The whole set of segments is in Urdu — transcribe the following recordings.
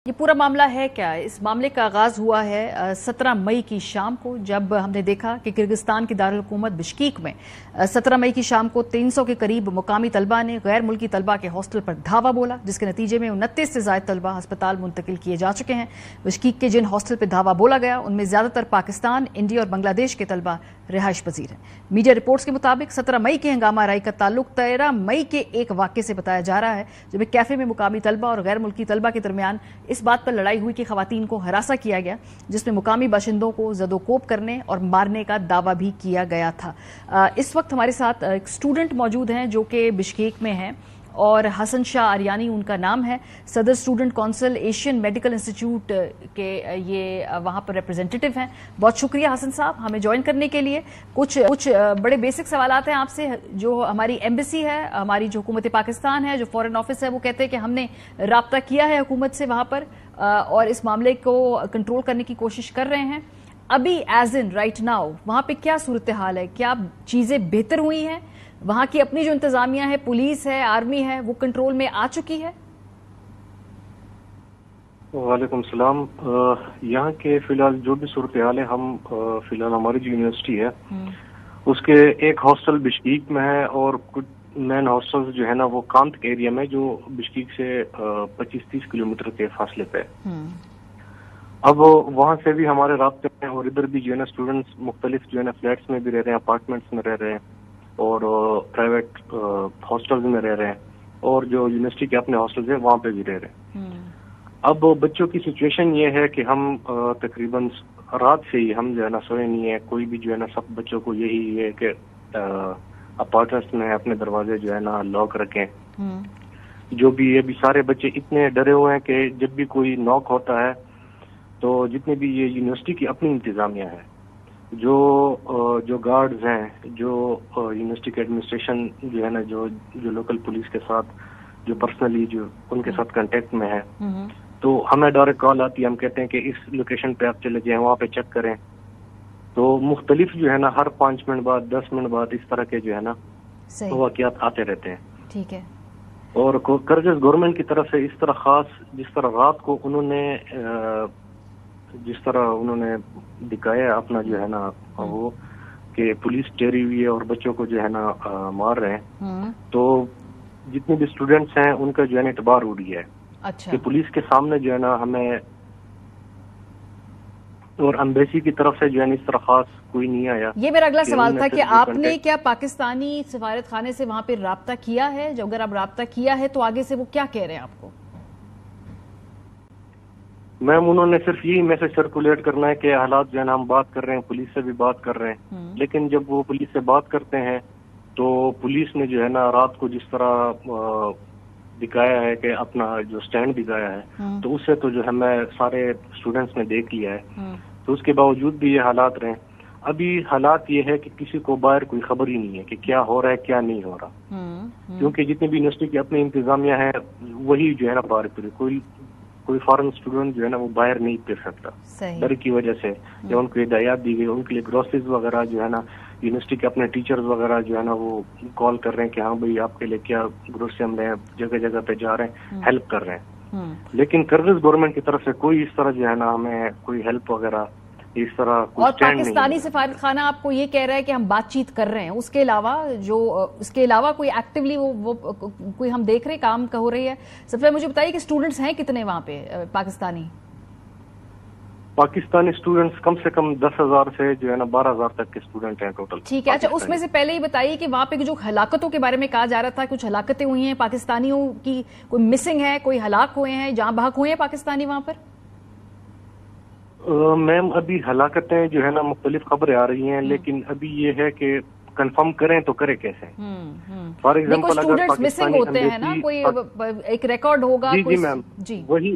یہ پورا معاملہ ہے کیا؟ اس معاملے کا آغاز ہوا ہے 17 مئی کی شام کو، جب ہم نے دیکھا کہ کرغزستان کی دارالحکومت بشکیک میں 17 مئی کی شام کو 300 کے قریب مقامی طلبہ نے غیر ملکی طلبہ کے ہاسٹل پر دھاوا بولا، جس کے نتیجے میں 29 سے زائد طلبہ ہسپتال منتقل کیے جا چکے ہیں۔ بشکیک کے جن ہاسٹل پر دھاوا بولا گیا ان میں زیادہ تر پاکستان، انڈیا اور بنگلہ دیش کے طلبہ رہائش پذیر ہیں۔ میڈیا رپورٹس کے مطابق 17 مئی کے ہنگامہ آرائی کا تعلق 13 مئی کے ایک واقعے سے بتایا جا رہا ہے، جب ایک کیفے میں مقامی طلبہ اور غیر ملکی طلبہ کے درمیان اس بات پر لڑائی ہوئی کہ خواتین کو ہراساں کیا گیا، جس میں مقامی باشندوں کو زد و کوب کرنے اور مارنے کا دعویٰ بھی کیا گیا تھا۔ اس وقت ہمارے ساتھ ایک اسٹوڈنٹ موجود ہیں جو کہ بشکیک میں ہیں، اور حسن شاہ آریانی ان کا نام ہے، صدر student council Asian medical institute کے یہ وہاں پر ریپرزینٹیٹو ہیں۔ بہت شکریہ حسن صاحب ہمیں جوائن کرنے کے لیے۔ کچھ بڑے بیسک سوالات ہیں آپ سے۔ جو ہماری ایمبیسی ہے، ہماری جو حکومت پاکستان ہے، جو فورن آفس ہے، وہ کہتے ہیں کہ ہم نے رابطہ کیا ہے حکومت سے وہاں پر اور اس معاملے کو کنٹرول کرنے کی کوشش کر رہے ہیں۔ ابھی ایز ان رائٹ ناؤ وہاں پہ کیا صورتحال ہے؟ کیا چیزیں بہتر ہوئی ہیں؟ وہاں کی اپنی جو انتظامیہ ہے، پولیس ہے، آرمی ہے، وہ کنٹرول میں آ چکی ہے؟ وعلیکم السلام۔ یہاں کے فی الحال جو بھی صورتحال ہے، ہم فی الحال ہماری جو یونیورسٹی ہے اس کے ایک ہاسٹل بشکیک میں ہے اور کچھ مین ہاسٹل جو ہے نا وہ کانت کے ایریا میں، جو بشکیک سے 25-30 کلومیٹر کے فاصلے پہ۔ اب وہاں سے بھی ہمارے رابطے میں، اور ادھر بھی جو ہے نا اسٹوڈنٹس مختلف جو ہے نا فلیٹس میں بھی رہ رہے ہیں، اپارٹمنٹس میں رہ رہے ہیں اور پرائیویٹ ہاسٹلز میں رہ رہے ہیں، اور جو یونیورسٹی کے اپنے ہاسٹلز ہیں وہاں پہ بھی رہ رہے ہیں۔ اب بچوں کی سچویشن یہ ہے کہ ہم تقریباً رات سے ہی ہم جو ہے نا سوئے نہیں ہے، کوئی بھی جو ہے نا سب بچوں کو یہی ہے کہ اپارٹمنٹس میں اپنے دروازے جو ہے نا لاک رکھیں۔ جو بھی ابھی سارے بچے اتنے ڈرے ہوئے ہیں کہ جب بھی کوئی ناک ہوتا ہے تو جتنے بھی یہ یونیورسٹی کی اپنی انتظامیہ ہے، جو گارڈز ہیں، جو یونیورسٹی کے ایڈمنسٹریشن جو ہے نا، جو لوکل پولیس کے ساتھ جو پرسنلی جو ان کے ساتھ کنٹیکٹ میں ہے، تو ہمیں ڈائریکٹ کال آتی ہے، ہم کہتے ہیں کہ اس لوکیشن پہ آپ چلے جائیں، وہاں پہ چیک کریں۔ تو مختلف جو ہے نا ہر 5 منٹ بعد 10 منٹ بعد اس طرح کے جو ہے نا واقعات آتے رہتے ہیں۔ ٹھیک ہے۔ اور کرغز گورنمنٹ کی طرف سے اس طرح خاص، جس طرح رات کو انہوں نے دکھایا اپنا جو ہے نا وہ کہ پولیس ٹیری ہوئی ہے اور بچوں کو جو ہے نا مار رہے ہیں، تو جتنے بھی اسٹوڈینٹس ہیں ان کا جو ہے نا اعتبار اڑ گیا ہے۔ اچھا۔ کہ پولیس کے سامنے جو ہے نا ہمیں اور امبیسی کی طرف سے جو ہے نا اس طرح خاص کوئی نہیں آیا۔ یہ میرا اگلا سوال تھا کہ آپ نے کیا پاکستانی سفارت خانے سے وہاں پہ رابطہ کیا ہے؟ جو اگر آپ رابطہ کیا ہے تو آگے سے وہ کیا کہہ رہے ہیں آپ کو؟ میم انہوں نے صرف یہی میسج سرکولیٹ کرنا ہے کہ حالات جو ہے نا ہم بات کر رہے ہیں، پولیس سے بھی بات کر رہے ہیں، لیکن جب وہ پولیس سے بات کرتے ہیں تو پولیس نے جو ہے نا رات کو جس طرح دکھایا ہے کہ اپنا جو سٹینڈ دکھایا ہے، تو اس سے تو جو ہے میں سارے اسٹوڈنٹس نے دیکھ لیا ہے، تو اس کے باوجود بھی یہ حالات رہے۔ ابھی حالات یہ ہے کہ کسی کو باہر کوئی خبر ہی نہیں ہے کہ کیا ہو رہا ہے کیا نہیں ہو رہا، کیونکہ جتنی بھی یونیورسٹی کی اپنی انتظامیہ ہے وہی جو ہے نا باہر پھر کوئی فارن اسٹوڈنٹ جو ہے نا وہ باہر نہیں پھر سکتا ڈر کی وجہ سے، یا ان کو ہدایات دی گئی، ان کے لیے گروسریز وغیرہ جو ہے نا یونیورسٹی کے اپنے ٹیچرز وغیرہ جو ہے نا وہ کال کر رہے ہیں کہ ہاں بھائی آپ کے لیے کیا گروسری ہم رہے ہیں، جگہ جگہ پہ جا رہے ہیں، ہیلپ کر رہے ہیں۔ لیکن کرغز گورنمنٹ کی طرف سے کوئی اس طرح جو ہے نا ہمیں کوئی ہیلپ وغیرہ اس طرح کوئی اور پاکستانی سفارت خانہ آپ کو یہ کہہ رہا ہے کہ ہم بات چیت کر رہے ہیں، اس کے علاوہ کوئی ایکٹیولی وہ کوئی ہم دیکھ رہے کام ہو رہی ہے؟ سب سے مجھے بتائیے کہ اسٹوڈنٹس ہیں کتنے وہاں پہ پاکستانی اسٹوڈنٹس؟ کم سے کم 10,000 سے جو ہے نا 12,000 تک کے اسٹوڈنٹ ہیں ٹوٹل۔ ٹھیک ہے۔ اچھا، اس میں سے پہلے ہی بتائیے کہ وہاں پہ جو ہلاکتوں کے بارے میں کہا جا رہا تھا، کچھ ہلاکتیں ہوئی ہیں پاکستانیوں کی، کوئی مسنگ ہے، کوئی ہلاک ہوئے ہیں، جہاں بحق ہوئے ہیں پاکستانی وہاں پر؟ میم ابھی ہلاکتیں جو ہے نا مختلف خبریں آ رہی ہیں، لیکن ابھی یہ ہے کہ کنفرم کریں تو کرے کیسے؟ فار ایگزامپل اگر مسنگ ہوتے ہیں نا، کوئی ایک ریکارڈ ہوگا۔ جی میم، وہی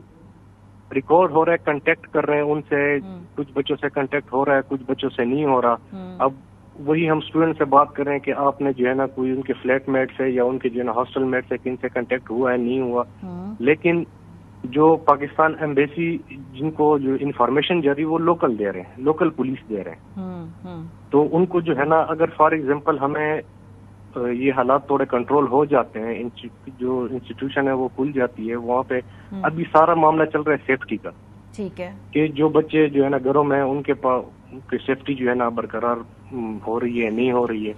ریکارڈ ہو رہا ہے، کنٹیکٹ کر رہے ہیں ان سے، کچھ بچوں سے کنٹیکٹ ہو رہا ہے، کچھ بچوں سے نہیں ہو رہا۔ اب وہی ہم اسٹوڈنٹ سے بات کر رہے ہیں کہ آپ نے جو ہے نا کوئی ان کے فلیٹ میٹ سے یا ان کے جو ہے نا ہاسٹل میٹ سے کن سے کنٹیکٹ ہوا ہے نہیں ہوا، لیکن جو پاکستان ایمبیسی جن کو جو انفارمیشن جاری وہ لوکل دے رہے ہیں، لوکل پولیس دے رہے ہیں، تو ان کو جو ہے نا اگر فار ایگزامپل ہمیں یہ حالات تھوڑے کنٹرول ہو جاتے ہیں، جو انسٹیٹیوشن ہے وہ کھل جاتی ہے، وہاں پہ ابھی سارا معاملہ چل رہا ہے سیفٹی کا. ٹھیک ہے کہ جو بچے جو ہے نا گھروں میں ان کے پاس سیفٹی جو ہے نا برقرار ہو رہی ہے نہیں ہو رہی ہے.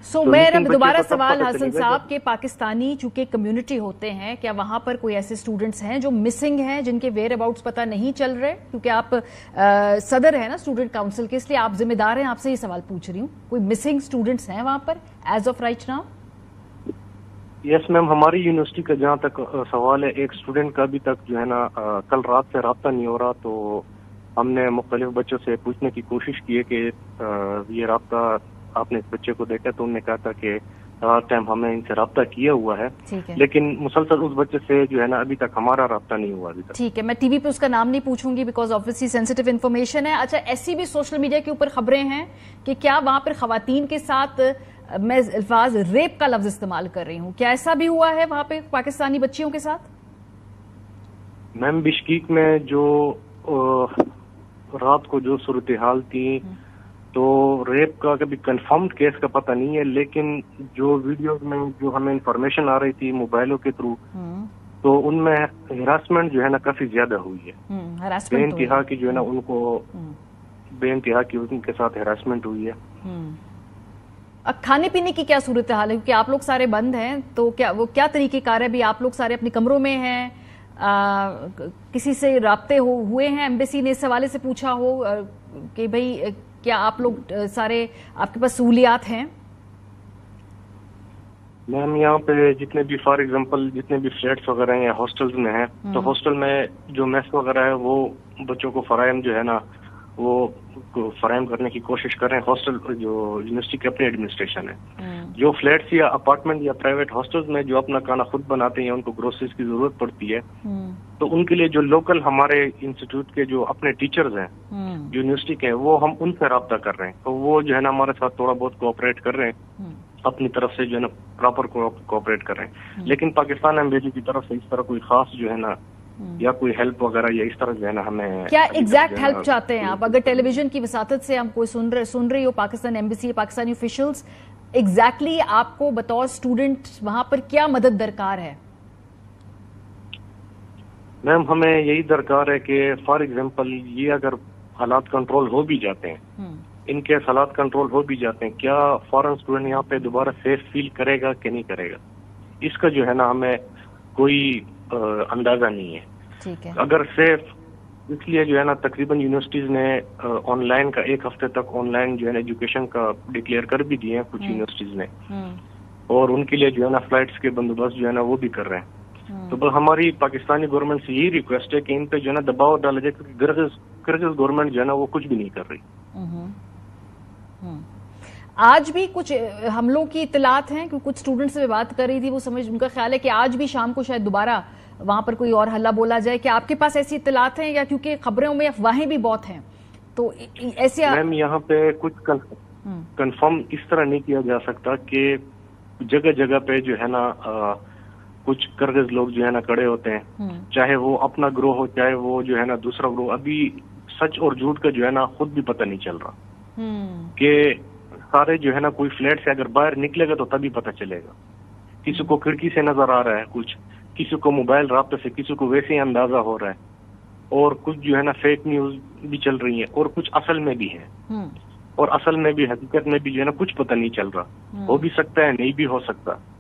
سو میرا دوبارہ سوال حسن صاحب کہ پاکستانی چونکہ کمیونٹی ہوتے ہیں، کیا وہاں پر کوئی ایسے اسٹوڈنٹس ہیں جو مسنگ ہیں، جن کے ویئر اباؤٹس پتہ نہیں چل رہے؟ کیونکہ آپ صدر ہیں نا اسٹوڈنٹ کاؤنسل کے، اس لیے آپ ذمہ دار ہیں، آپ سے یہ سوال پوچھ رہی ہوں. کوئی مسنگ اسٹوڈنٹس ہیں وہاں پر ایز آف رائٹ ناؤ؟ یس میم، ہماری یونیورسٹی کا جہاں تک سوال ہے، ایک اسٹوڈنٹ کا ابھی تک جو ہے نا کل رات سے رابطہ نہیں ہو رہا. تو ہم نے مختلف بچوں سے پوچھنے کی کوشش کی ہے کہ یہ رابطہ آپ نے اس بچے کو دیکھا، تو انہوں نے کہا تھا کہ رات ٹائم ہم نے ان سے رابطہ کیا ہوا ہے، لیکن مسلسل اس بچے سے جو ہے نا ابھی تک ہمارا رابطہ نہیں ہوا ابھی تک. ٹھیک ہے، میں ٹی وی پہ اس کا نام نہیں پوچھوں گی بیکاز آبویسلی سینسیٹیو انفارمیشن ہے. اچھا، ایسی بھی سوشل میڈیا کے اوپر خبریں ہیں کہ کیا وہاں پر خواتین کے ساتھ، میں الفاظ ریپ کا لفظ استعمال کر رہی ہوں، کیا ایسا بھی ہوا ہے وہاں پہ پاکستانی بچیوں کے ساتھ؟ میم بشکیک میں جو رات کو جو صورتحال تھی، تو ریپ کا کبھی کنفرمڈ کیس کا پتہ نہیں ہے، لیکن جو ویڈیوز میں جو ہمیں انفارمیشن آ رہی تھی موبائلوں کے تھرو، تو ان میں ہراسمنٹ جو ہے نا کافی زیادہ ہوئی ہے. بے انتہا کی جو ہے نا ان کو بے انتہا کی ان کے ساتھ ہراسمنٹ ہوئی ہے. کھانے پینے کی کیا صورتحال ہے؟ کیونکہ آپ لوگ سارے بند ہیں، تو کیا طریقہ کار ہے؟ بھی آپ لوگ سارے اپنے کمروں میں ہیں، کسی سے رابطے ہوئے ہیں؟ ایمبیسی نے اس حوالے سے پوچھا ہو کہ بھئی کیا آپ لوگ سارے، آپ کے پاس سہولیات ہیں؟ میم یہاں پہ جتنے بھی فار ایگزامپل جتنے بھی فلیٹس وغیرہ ہیں یا ہاسٹلز میں ہیں، تو ہاسٹل میں جو میس وغیرہ ہے وہ بچوں کو فراہم جو ہے نا وہ فراہم کرنے کی کوشش کر رہے ہیں. ہاسٹل جو یونیورسٹی کی اپنی ایڈمنسٹریشن ہے، جو فلیٹس یا اپارٹمنٹ یا پرائیویٹ ہاسٹلز میں جو اپنا کھانا خود بناتے ہیں، ان کو گروسریز کی ضرورت پڑتی ہے، تو ان کے لیے جو لوکل ہمارے انسٹیٹیوٹ کے جو اپنے ٹیچرز ہیں یونیورسٹی کے، وہ ہم ان سے رابطہ کر رہے ہیں. تو وہ جو ہے نا ہمارے ساتھ تھوڑا بہت کوآپریٹ کر رہے ہیں، اپنی طرف سے جو ہے نا پراپر کوآپریٹ کر رہے ہیں. لیکن پاکستان ایمبیسی کی طرف سے اس طرح کوئی خاص جو ہے نا یا کوئی ہیلپ وغیرہ یا اس طرح جو ہے نا ہمیں کیا ایگزیکٹ ہیلپ چاہتے ہیں آپ؟ اگر ٹیلی ویژن کی وساطت سے ہم کوئی سن رہی ہو Pakistan embassy, Pakistani officials, exactly آپ کو بطور اسٹوڈنٹ وہاں پر کیا مدد درکار ہے؟ میم ہمیں یہی درکار ہے کہ فار ایگزامپل یہ اگر حالات کنٹرول ہو بھی جاتے ہیں، ان کے حالات کنٹرول ہو بھی جاتے ہیں، کیا فارن اسٹوڈنٹ یہاں پہ دوبارہ سیف فیل کرے گا کہ نہیں کرے گا، اس کا جو ہے نا ہمیں کوئی اندازہ نہیں ہے. اگر سیف، اس لیے جو ہے نا تقریباً یونیورسٹیز نے آن لائن کا 1 ہفتے تک آن لائن جو ہے نا ایجوکیشن کا ڈکلیئر کر بھی دیے ہیں کچھ یونیورسٹیز نے، اور ان کے لیے جو ہے نا فلائٹس کے بندوبست جو ہے نا وہ بھی کر رہے ہیں. تو بس ہماری پاکستانی گورنمنٹ سے یہی ریکویسٹ ہے کہ ان پہ جو ہے نا دباؤ ڈالا جائے، کیونکہ کرگز گورنمنٹ جو ہے نا وہ کچھ بھی نہیں کر رہی. آج بھی کچھ حملوں کی اطلاعات ہیں؟ کہ کچھ اسٹوڈنٹ سے بات کر رہی تھی، وہ ان کا خیال ہے کہ آج بھی شام کو شاید دوبارہ وہاں پر کوئی اور حلہ بولا جائے. کیا آپ کے پاس ایسی اطلاعات ہیں؟ یا کیونکہ خبروں میں افواہیں بھی بہت ہیں، تو ایسے میم یہاں پہ کچھ کنفرم اس طرح نہیں کیا جا سکتا کہ جگہ جگہ پہ جو ہے نا کچھ کرگز لوگ جو ہے نا کڑے ہوتے ہیں، چاہے وہ اپنا گروہ ہو چاہے وہ جو ہے نا دوسرا گروہ. ابھی سچ اور جھوٹ کا جو ہے نا خود بھی پتہ نہیں چل رہا کہ سارے جو ہے نا کوئی فلیٹ سے اگر باہر نکلے گا تو تبھی پتہ چلے گا. کسی کو کھڑکی سے نظر آ رہا ہے کچھ، کسی کو موبائل رابطے سے، کسی کو ویسے ہی اندازہ ہو رہا ہے، اور کچھ جو ہے نا فیک نیوز بھی چل رہی ہیں، اور کچھ اصل میں بھی ہیں، اور اصل میں بھی حقیقت میں بھی جو ہے نا کچھ پتہ نہیں چل رہا. ہو بھی سکتا ہے، نہیں بھی ہو سکتا.